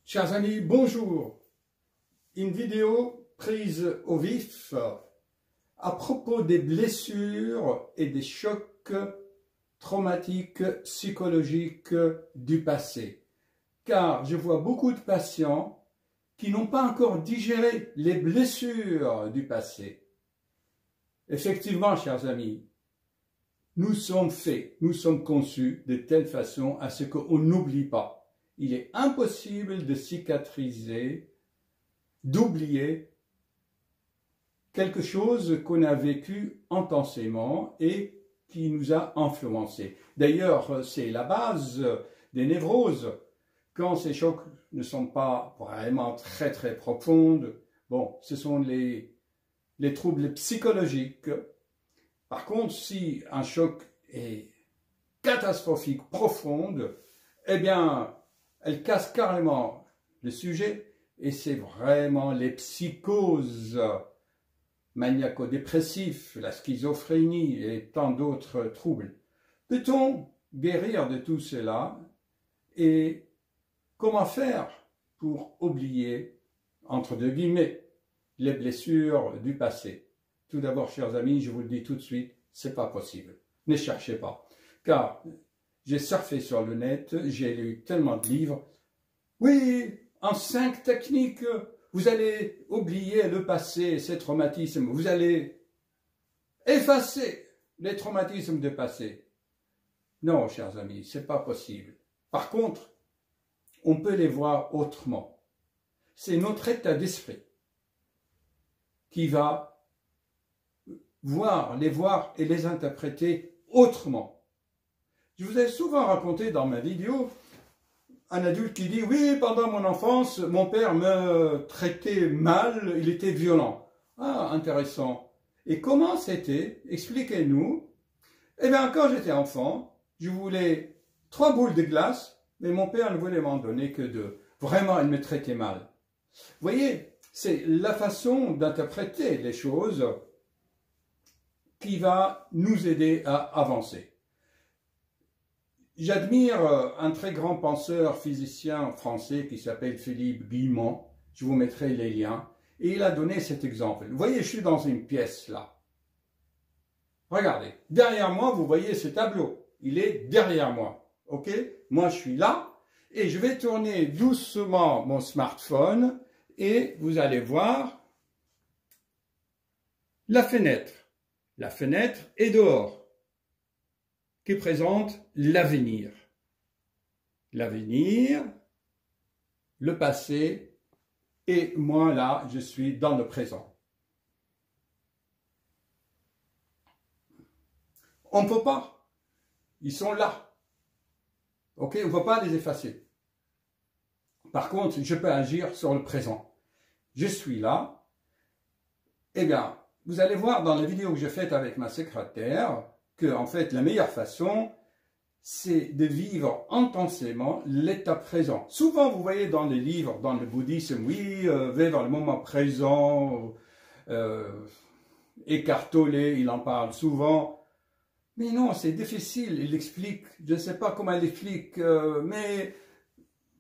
Chers amis, bonjour. Une vidéo prise au vif à propos des blessures et des chocs traumatiques psychologiques du passé. Car je vois beaucoup de patients qui n'ont pas encore digéré les blessures du passé. Effectivement, chers amis, nous sommes faits, nous sommes conçus de telle façon à ce qu'on n'oublie pas. Il est impossible de cicatriser, d'oublier quelque chose qu'on a vécu intensément et qui nous a influencé. D'ailleurs, c'est la base des névroses. Quand ces chocs ne sont pas vraiment très profonds, bon, ce sont les troubles psychologiques. Par contre, si un choc est catastrophique, profond, eh bien, elle casse carrément le sujet et c'est vraiment les psychoses maniaco-dépressifs, la schizophrénie et tant d'autres troubles. Peut-on guérir de tout cela et comment faire pour oublier, entre deux guillemets, les blessures du passé? Tout d'abord, chers amis, je vous le dis tout de suite, c'est pas possible. Ne cherchez pas, car j'ai surfé sur le net, j'ai lu tellement de livres. Oui, en 5 techniques, vous allez oublier le passé, ces traumatismes. Vous allez effacer les traumatismes du passé. Non, chers amis, c'est pas possible. Par contre, on peut les voir autrement. C'est notre état d'esprit qui va les voir et les interpréter autrement. Je vous ai souvent raconté dans ma vidéo un adulte qui dit « Oui, pendant mon enfance, mon père me traitait mal, il était violent. » Ah, intéressant. Et comment c'était? Expliquez-nous. Eh bien, quand j'étais enfant, je voulais 3 boules de glace, mais mon père ne voulait m'en donner que 2. Vraiment, il me traitait mal. Vous voyez, c'est la façon d'interpréter les choses qui va nous aider à avancer. J'admire un très grand penseur physicien français qui s'appelle Philippe Guillemont. Je vous mettrai les liens. Et il a donné cet exemple. Vous voyez, je suis dans une pièce là. Regardez, derrière moi, vous voyez ce tableau. Il est derrière moi. Ok? Moi, je suis là et je vais tourner doucement mon smartphone et vous allez voir la fenêtre. La fenêtre est dehors, qui présente l'avenir. L'avenir, le passé, et moi là, je suis dans le présent. On ne peut pas. Ils sont là. Ok, on ne peut pas les effacer. Par contre, je peux agir sur le présent. Je suis là. Eh bien, vous allez voir dans la vidéo que j'ai faite avec ma secrétaire, que, en fait, la meilleure façon, c'est de vivre intensément l'état présent. Souvent, vous voyez dans les livres, dans le bouddhisme, oui, vivre le moment présent, écartolé, il en parle souvent. Mais non, c'est difficile, il explique, je ne sais pas comment il explique, mais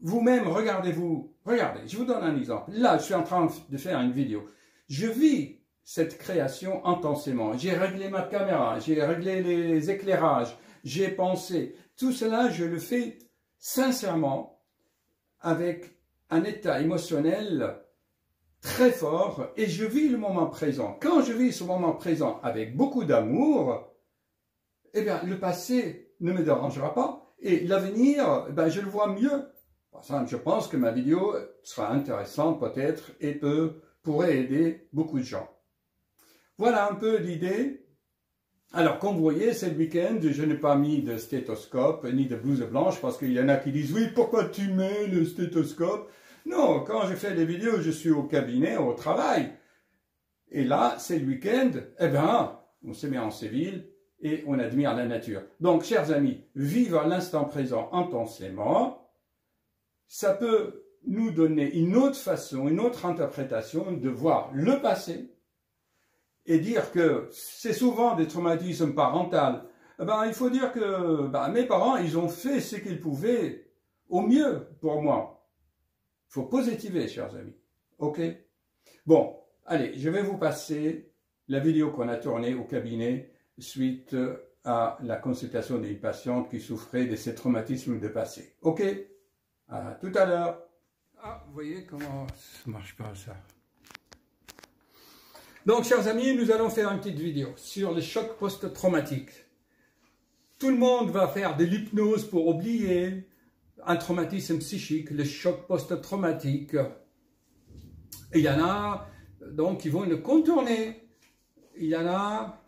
vous-même, regardez-vous, regardez, je vous donne un exemple. Là, je suis en train de faire une vidéo. Je vis cette création intensément. J'ai réglé ma caméra, j'ai réglé les éclairages, j'ai pensé. Tout cela, je le fais sincèrement avec un état émotionnel très fort et je vis le moment présent. Quand je vis ce moment présent avec beaucoup d'amour, eh bien, le passé ne me dérangera pas et l'avenir, ben, je le vois mieux. Par exemple, je pense que ma vidéo sera intéressante peut-être et pourrait aider beaucoup de gens. Voilà un peu l'idée. Alors, comme vous voyez, c'est le week-end, je n'ai pas mis de stéthoscope ni de blouse blanche parce qu'il y en a qui disent « Oui, pourquoi tu mets le stéthoscope ?» Non, quand je fais des vidéos, je suis au cabinet, au travail. Et là, c'est le week-end, eh bien, on se met en civil et on admire la nature. Donc, chers amis, vivre l'instant présent intensément, ça peut nous donner une autre façon, une autre interprétation de voir le passé, et dire que c'est souvent des traumatismes parentaux. Ben, il faut dire que mes parents, ils ont fait ce qu'ils pouvaient au mieux pour moi. faut positiver, chers amis. Ok? Bon, allez, je vais vous passer la vidéo qu'on a tournée au cabinet suite à la consultation d'une patiente qui souffrait de ces traumatismes de passé. Ok? À tout à l'heure. Ah, vous voyez comment ça marche pas ça. Donc, chers amis, nous allons faire une petite vidéo sur les chocs post-traumatiques. Tout le monde va faire de l'hypnose pour oublier un traumatisme psychique, le choc post-traumatique. Et il y en a donc qui vont le contourner. Il y en a...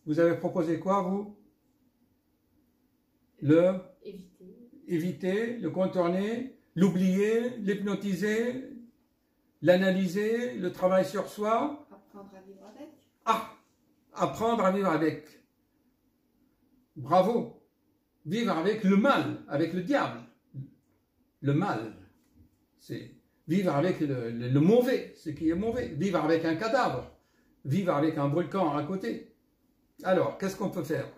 Vous avez proposé quoi, vous? Le éviter, le contourner, l'oublier, l'hypnotiser, l'analyser, le travail sur soi. Apprendre à vivre avec. Ah, apprendre à vivre avec. Bravo. Vivre avec le mal, avec le diable. Le mal, c'est vivre avec le mauvais, ce qui est mauvais. Vivre avec un cadavre. Vivre avec un volcan à côté. Alors, qu'est-ce qu'on peut faire?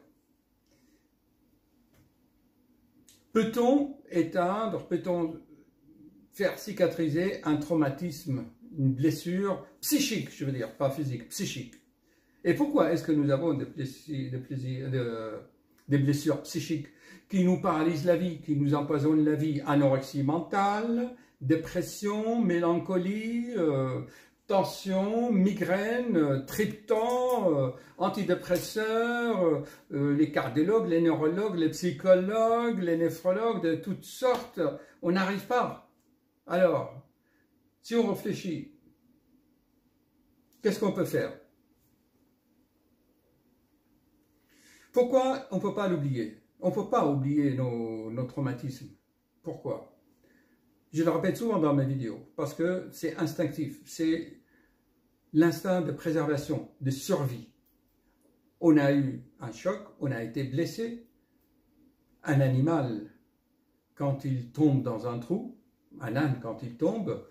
Peut-on éteindre, peut-on faire cicatriser un traumatisme, une blessure psychique, je veux dire, pas physique, psychique? Et pourquoi est-ce que nous avons des blessures psychiques qui nous paralysent la vie, qui nous empoisonnent la vie? Anorexie mentale, dépression, mélancolie, tension, migraine, triptan, antidépresseurs, les cardiologues, les neurologues, les psychologues, les néphrologues, de toutes sortes, on n'arrive pas. Alors, si on réfléchit, qu'est-ce qu'on peut faire? Pourquoi on ne peut pas l'oublier? On ne peut pas oublier nos traumatismes. Pourquoi? Je le répète souvent dans mes vidéos, parce que c'est instinctif, c'est l'instinct de préservation, de survie. On a eu un choc, on a été blessé. Un animal, quand il tombe dans un trou, un âne quand il tombe,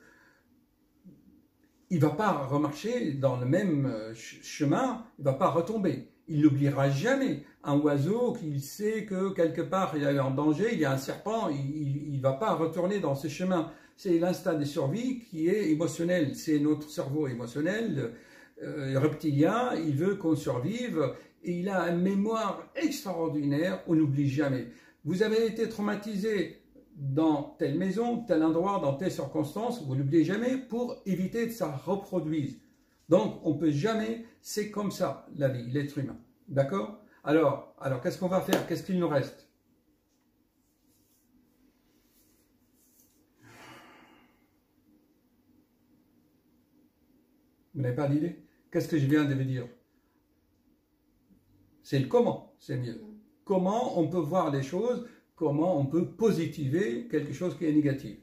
il ne va pas remarcher dans le même chemin, il ne va pas retomber. Il n'oubliera jamais. Un oiseau qui sait que quelque part il est en danger, il y a un serpent, il ne va pas retourner dans ce chemin. C'est l'instinct de survie qui est émotionnel. C'est notre cerveau émotionnel, reptilien, il veut qu'on survive et il a une mémoire extraordinaire, on n'oublie jamais. Vous avez été traumatisé dans telle maison, tel endroit, dans telle circonstance, vous n'oubliez jamais pour éviter que ça reproduise. Donc, on ne peut jamais, c'est comme ça, la vie, l'être humain. D'accord? Alors qu'est-ce qu'on va faire? Qu'est-ce qu'il nous reste? Vous n'avez pas d'idée? Qu'est-ce que je viens de vous dire? C'est le comment, c'est mieux. Comment on peut voir les choses, comment on peut positiver quelque chose qui est négatif.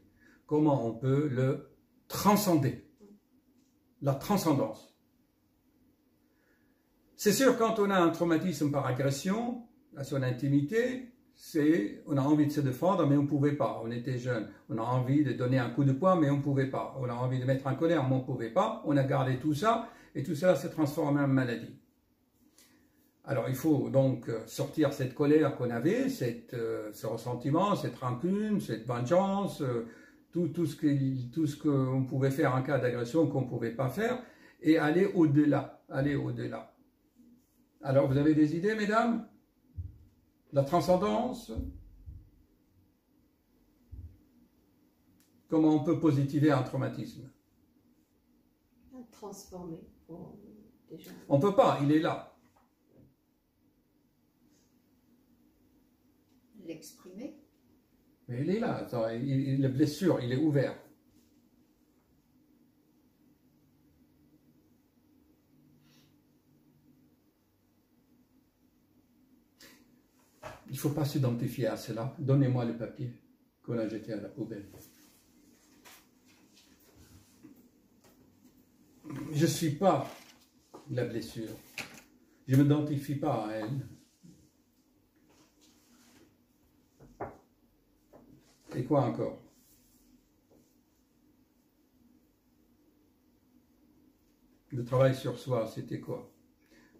Comment on peut le transcender. La transcendance. C'est sûr, quand on a un traumatisme par agression à son intimité, on a envie de se défendre, mais on ne pouvait pas. On était jeune. On a envie de donner un coup de poing, mais on ne pouvait pas. On a envie de mettre en colère, mais on ne pouvait pas. On a gardé tout ça, et tout ça s'est transformé en maladie. Alors, il faut donc sortir cette colère qu'on avait, ce ressentiment, cette rancune, cette vengeance, tout ce qu'on pouvait faire en cas d'agression qu'on ne pouvait pas faire, et aller au-delà, Alors, vous avez des idées, mesdames? La transcendance? Comment on peut positiver un traumatisme? Transformer. Déjà. On ne peut pas, il est là. L'exprimer. Mais il est là, la blessure, il est ouvert. Il ne faut pas s'identifier à cela. Donnez-moi le papier qu'on a jeté à la poubelle. Je ne suis pas la blessure. Je ne m'identifie pas à elle. Et quoi encore? Le travail sur soi, c'était quoi?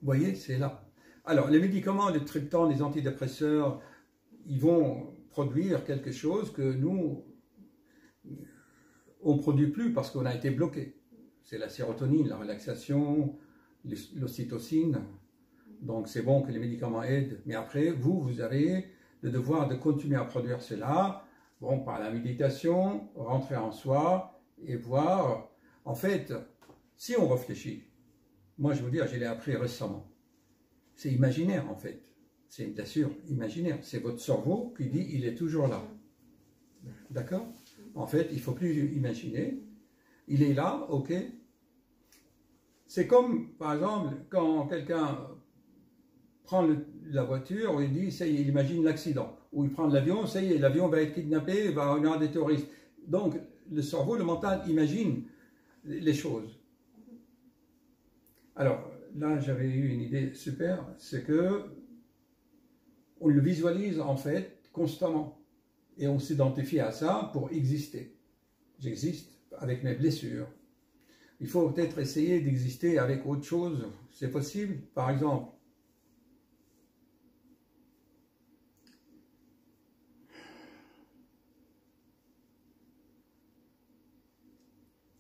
Vous voyez, c'est là. Alors, les médicaments, les triptans, les antidépresseurs, ils vont produire quelque chose que nous, on ne produit plus parce qu'on a été bloqué. C'est la sérotonine, la relaxation, l'ocytocine. Donc c'est bon que les médicaments aident, mais après, vous avez le devoir de continuer à produire cela, bon, par la méditation, rentrer en soi et voir. En fait, si on réfléchit, moi je vous dis, je l'ai appris récemment, c'est imaginaire en fait, c'est bien sûr imaginaire, c'est votre cerveau qui dit il est toujours là, d'accord? En fait, il ne faut plus imaginer, il est là, ok? C'est comme, par exemple, quand quelqu'un prend la voiture, il dit, ça y est, il imagine l'accident. Ou il prend l'avion, ça y est, l'avion va être kidnappé, il va y avoir des terroristes. Donc, le cerveau, le mental, imagine les choses. Alors, là, j'avais eu une idée super, c'est que on le visualise, en fait, constamment. Et on s'identifie à ça pour exister. J'existe avec mes blessures. Il faut peut-être essayer d'exister avec autre chose. C'est possible, par exemple.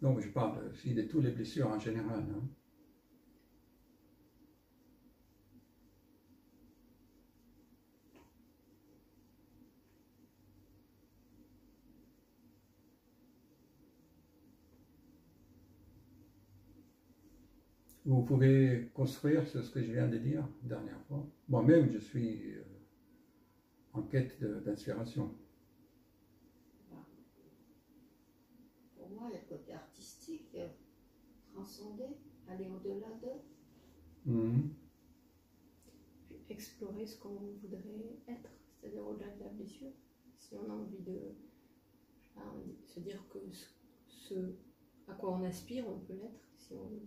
Donc, je parle aussi de toutes les blessures en général. Hein. Vous pouvez construire sur ce que je viens de dire la dernière fois. Moi-même, je suis en quête d'inspiration. Pour moi, le côté artistique, transcender, aller au-delà de. Puis explorer ce qu'on voudrait être, c'est-à-dire au-delà de la blessure. Si on a envie de se dire que ce à quoi on aspire, on peut l'être, si on veut.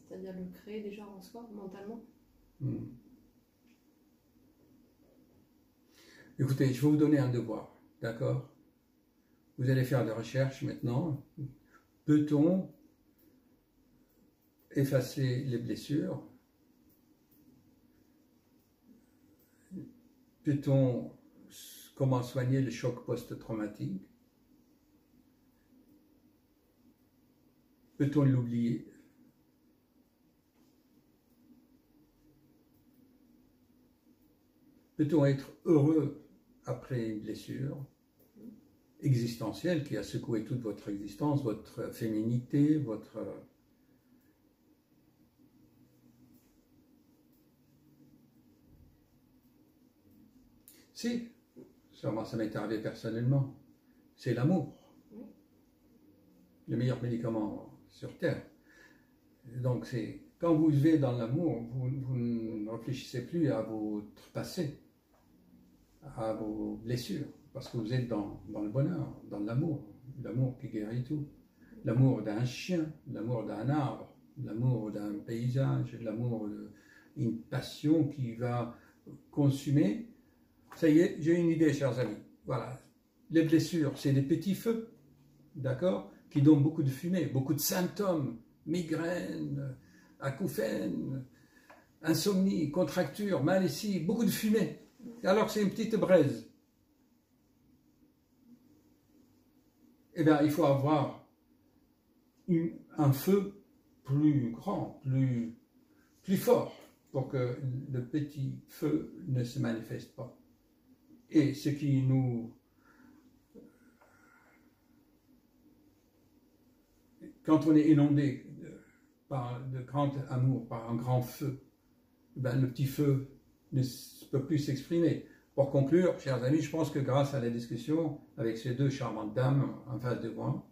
C'est-à-dire le créer déjà en soi, mentalement. Écoutez, je vais vous donner un devoir, d'accord? Vous allez faire des recherches maintenant. Peut-on effacer les blessures? Peut-on comment soigner le choc post-traumatique? Peut-on l'oublier? Peut-on être heureux après une blessure existentielle qui a secoué toute votre existence, votre féminité, votre... Si, ça m'est arrivé personnellement, c'est l'amour. Le meilleur médicament sur Terre. Donc c'est quand vous vivez dans l'amour, vous ne réfléchissez plus à votre passé, à vos blessures, parce que vous êtes dans le bonheur, dans l'amour qui guérit tout. L'amour d'un chien, l'amour d'un arbre, l'amour d'un paysage, l'amour d'une passion qui va consumer. Ça y est, j'ai une idée, chers amis. Voilà, les blessures, c'est des petits feux, d'accord, qui donnent beaucoup de fumée, beaucoup de symptômes, migraine, acouphènes, insomnie, contracture, malaise, beaucoup de fumée. Alors que c'est une petite braise. Eh bien, il faut avoir un feu plus grand, plus fort, pour que le petit feu ne se manifeste pas. Et ce qui nous... Quand on est inondé par de grand amour, par un grand feu, ben, le petit feu ne peut plus s'exprimer. Pour conclure, chers amis, je pense que grâce à la discussion avec ces deux charmantes dames en face de moi,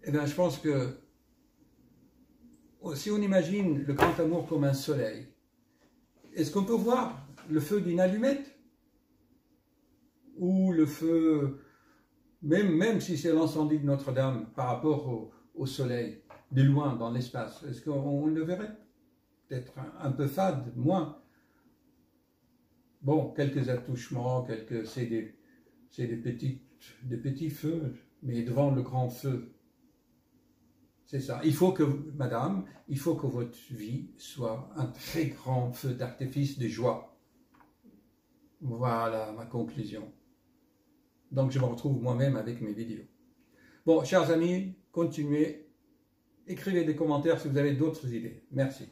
eh bien, je pense que si on imagine le grand amour comme un soleil, est-ce qu'on peut voir le feu d'une allumette? Ou le feu, même si c'est l'incendie de Notre-Dame par rapport au soleil, de loin dans l'espace, est-ce qu'on le verrait? Peut-être un peu fade, moins. Bon, quelques attouchements, c'est des petits feux, mais devant le grand feu. C'est ça. Il faut que, madame, il faut que votre vie soit un très grand feu d'artifice de joie. Voilà ma conclusion. Donc je me retrouve moi-même avec mes vidéos. Bon, chers amis, continuez. Écrivez des commentaires si vous avez d'autres idées. Merci.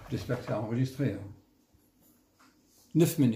J'espère que ça a enregistré. 9 minutes.